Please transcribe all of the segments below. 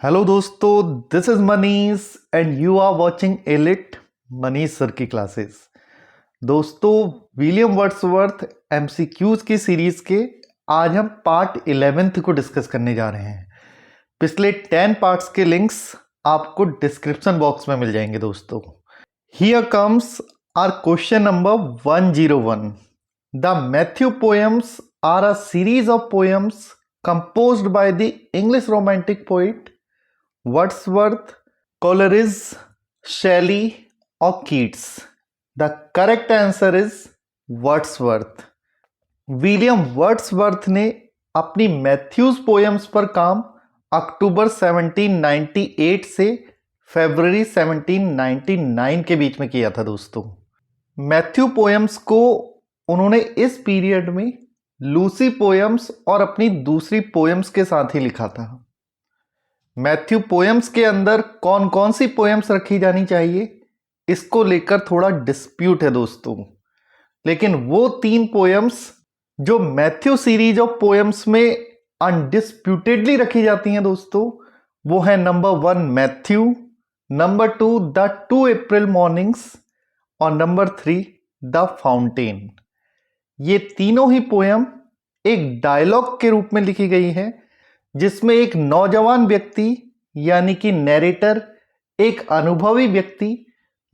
Hello दोस्तों, this is Manish and you are watching elite Manish sir की classes. दोस्तों, William Wordsworth MCQs की सीरीज के आज हम पार्ट 11 को डिस्कस करने जा रहे हैं। पिछले 10 पार्ट्स के लिंक्स आपको डिस्क्रिप्शन बॉक्स में मिल जाएंगे। दोस्तों, here comes our question number 101। The Matthew poems are a series of poems composed by the English romantic poet Wordsworth, Coleridge, Shelley or Keats? The correct answer is Wordsworth. William Wordsworth ने अपनी Mathews poems पर काम अक्टूबर 1798 से फरवरी 1799 के बीच में किया था। दोस्तों, मैथ्यू पोएम्स को उन्होंने इस पीरियड में लूसी पोएम्स और अपनी दूसरी पोएम्स के साथ ही लिखा था। मैथ्यू पोएम्स के अंदर कौन कौन सी पोएम्स रखी जानी चाहिए, इसको लेकर थोड़ा डिस्प्यूट है दोस्तों। लेकिन वो 3 पोएम्स जो मैथ्यू सीरीज ऑफ पोएम्स में अनडिस्प्यूटेडली रखी जाती हैं दोस्तों, वो है number 1 Matthew, number 2 the 2 April mornings और नंबर 3 द फाउंटेन। ये तीनों ही पोएम एक डायलॉग के रूप में लिखी गई है, जिसमें एक नौजवान व्यक्ति यानी कि नैरेटर, एक अनुभवी व्यक्ति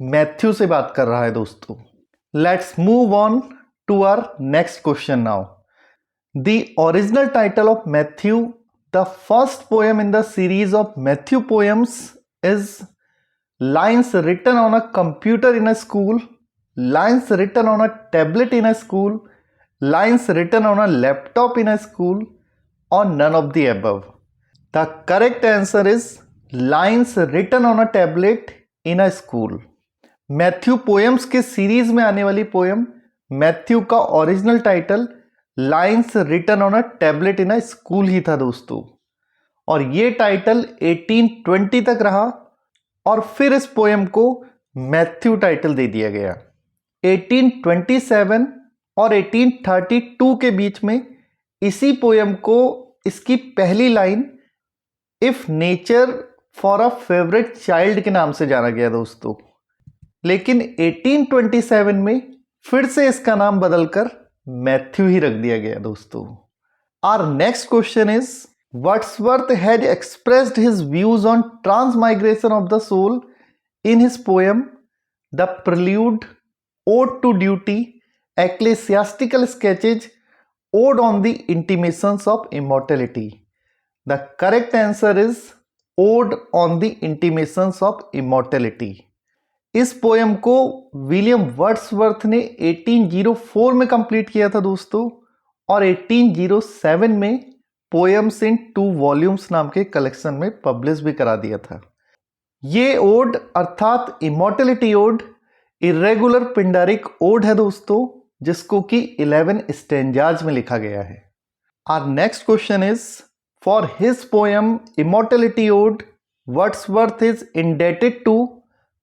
मैथ्यू से बात कर रहा है। दोस्तों, let's move on to our next question now. The original title of Matthew, the first poem in the series of Matthew poems, is lines written on a computer in a school, lines written on a tablet in a school, lines written on a laptop in a school, or none of the above? The correct answer is lines written on a tablet in a school. Matthew poems के series में आने वाली poem Matthew का original title lines written on a tablet in a school ही था दोस्तों, और ये टाइटल 1820 तक रहा और फिर इस पोएम को मैथ्यू टाइटल दे दिया गया। 1827 और 1832 के बीच में इसी पोएम को इसकी पहली line if nature for a favourite child के नाम से जाना गया दोस्तों। लेकिन 1827 में फिर से इसका नाम बदलकर मैथ्यू ही रख दिया गया दोस्तों। Our next question is, Wordsworth had expressed his views on transmigration of the soul in his poem the prelude, ode to duty, ecclesiastical sketches, ode on the intimations of immortality. The correct answer is ode on the intimations of immortality. इस poem को William Wordsworth ने 1804 में complete किया था दोस्तों, और 1807 में poems in 2 volumes नाम के कलेक्शन में पब्लिश भी करा दिया था। ये ओड अर्थात immortality ode irregular Pindaric ode है दोस्तों, जिसको कि 11 स्टेंजाज में लिखा गया है। Our next question is, for his poem Immortality Ode, Wordsworth is indebted to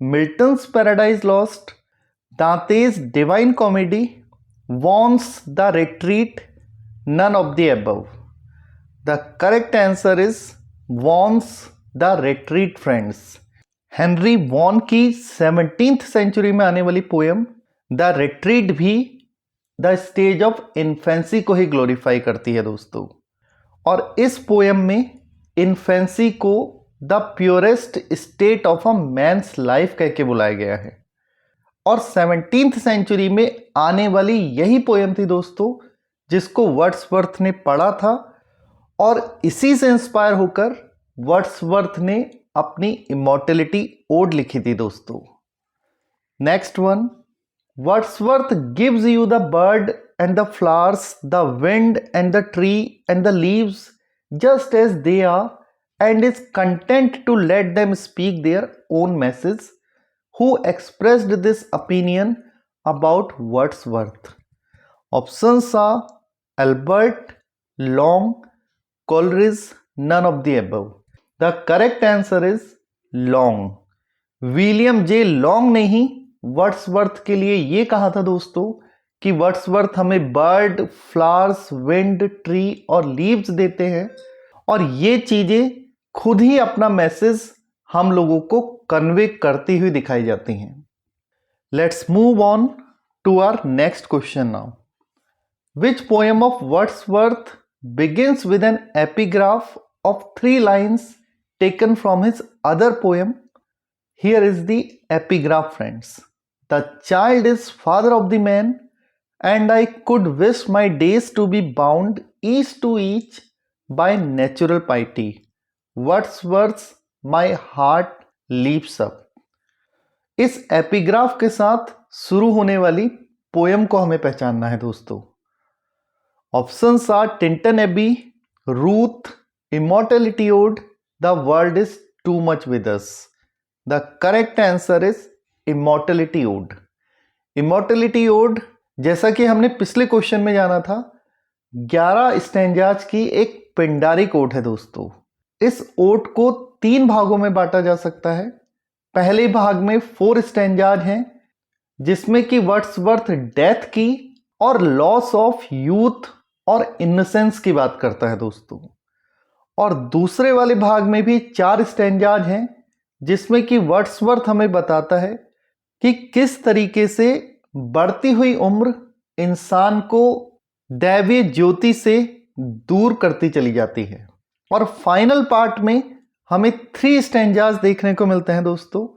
Milton's Paradise Lost, Dante's Divine Comedy, Vaughan's the Retreat, none of the above? The correct answer is Vaughan's the Retreat friends. Henry Vaughan की 17th century में आने वाली poem the Retreat भी the stage of infancy को ही glorify करती है दोस्तों, और इस पोएम में इन्फेंसी को the purest state of a man's life कह के बुलाया गया है। और 17th सेंचुरी में आने वाली यही पोएम थी दोस्तों, जिसको वर्ड्सवर्थ ने पढ़ा था, और इसी से इंस्पायर होकर वर्ड्सवर्थ ने अपनी इमॉर्टलिटी ओड लिखी थी दोस्तों। Next one, Wordsworth gives you the bird and the flowers, the wind and the tree and the leaves just as they are, and is content to let them speak their own message. Who expressed this opinion about Wordsworth? Options are Albert, Long, Coleridge, none of the above. The correct answer is Long. William J long ने ही Wordsworth के लिए ये कहा था दोस्तों कि Wordsworth हमें bird, flowers, wind, tree और लीव्स देते हैं, और ये चीजें खुद ही अपना मैसेज हम लोगों को कन्वे करती हुई दिखाई जाती हैं। Let's move on to our next question now. Which poem of Wordsworth begins with an epigraph of 3 lines taken from his other poem? Here is the epigraph, friends. The child is father of the man, and I could wish my days to be bound each to each by natural piety. Wordsworth's my heart leaps up. इस epigraph के साथ शुरू होने वाली poem को हमें पहचानना है दोस्तों। Options are Tintin Abbey, Ruth, Immortality Ode, The World is Too Much With Us. The correct answer is Immortality Ode. Immortality Ode, जैसा कि हमने पिछले क्वेश्चन में जाना था, 11 स्टैंजाज की एक पिंडारिक ओड है दोस्तों। इस ओड को 3 भागों में बांटा जा सकता है। पहले भाग में 4 स्टैंजाज हैं, जिसमें कि वर्ड्सवर्थ डेथ की और लॉस ऑफ यूथ और इनोसेंस की बात करता है दोस्तों। और दूसरे वाले भाग में भी 4 स्टैंजाज हैं, जिसमें कि वर्ड्सवर्थ हमें बताता है कि किस तरीके से बढ़ती हुई उम्र इंसान को दैवीय ज्योति से दूर करती चली जाती है। और फाइनल पार्ट में हमें 3 स्टैंजाज देखने को मिलते हैं दोस्तों,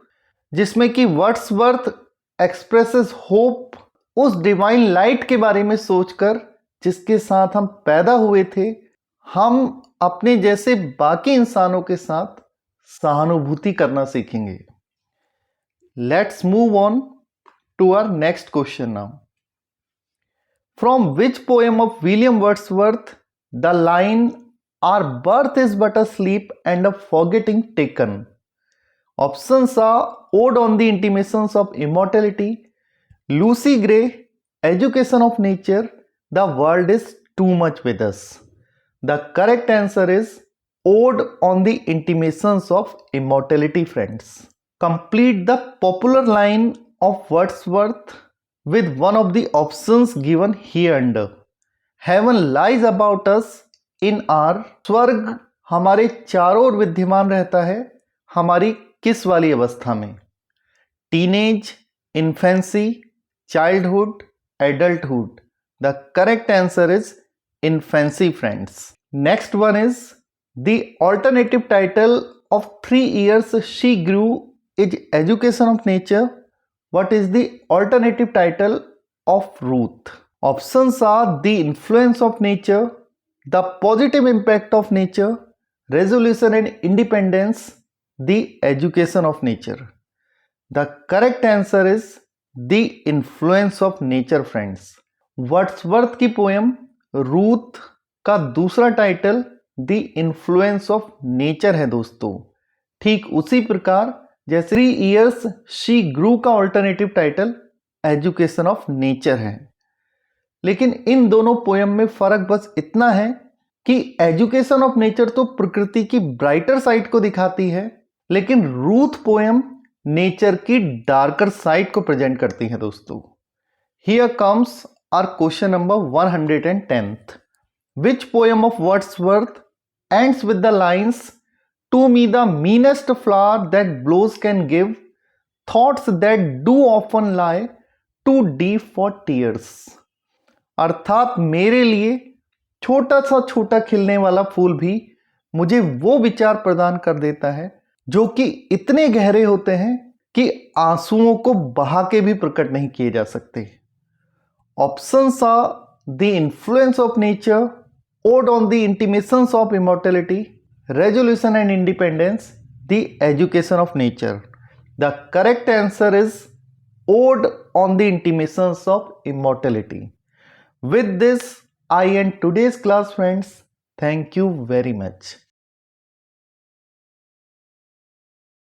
जिसमें कि वर्ड्सवर्थ एक्सप्रेसेस होप उस डिवाइन लाइट के बारे में सोचकर जिसके साथ हम पैदा हुए थे, हम अपने जैसे बाकी इंसानों के साथ सहानुभूति करना सीखेंगे। Let's move on to our next question now. From which poem of William Wordsworth the line our birth is but a sleep and a forgetting taken? Options are ode on the intimations of immortality, Lucy Gray, education of nature, The world is too much with us. The correct answer is Ode on the Intimations of Immortality, friends. Complete the popular line of Wordsworth with one of the options given hereunder. Heaven lies about us in our स्वर्ग हमारे चारों ओर विद्यमान रहता है हमारी किस वाली अवस्था में? Teenage, infancy, childhood, adulthood. The correct answer is infancy, friends. Next one is the alternative title of 3 years she grew is Education of Nature. What is the alternative title of Ruth? Options are The Influence of Nature, The Positive Impact of Nature, Resolution and Independence, The Education of Nature. The correct answer is The Influence of Nature, friends. Wordsworth की poem Ruth का दूसरा title the influence of nature है दोस्तों। ठीक उसी प्रकार जैसे 3 years she ग्रू का alternative title education of nature है। लेकिन इन दोनों पोएम में फर्क बस इतना है कि एजुकेशन ऑफ नेचर तो प्रकृति की ब्राइटर साइड को दिखाती है, लेकिन रूथ पोएम नेचर की डार्कर साइड को प्रेजेंट करती है दोस्तों। Here comes our question number 110th. Which poem of Wordsworth ends with the lines, "To me the meanest flower that blows can give thoughts that do often lie too deep for tears"? अर्थात मेरे लिए छोटा सा छोटा खिलने वाला फूल भी मुझे वो विचार प्रदान कर देता है जो कि इतने गहरे होते हैं कि आंसुओं को बहा के भी प्रकट नहीं किए जा सकते। Options are The Influence of Nature, Ode on the Intimations of Immortality, Resolution and Independence, The Education of Nature. The correct answer is Ode on the Intimations of Immortality. With this, I end today's class, friends. Thank you very much.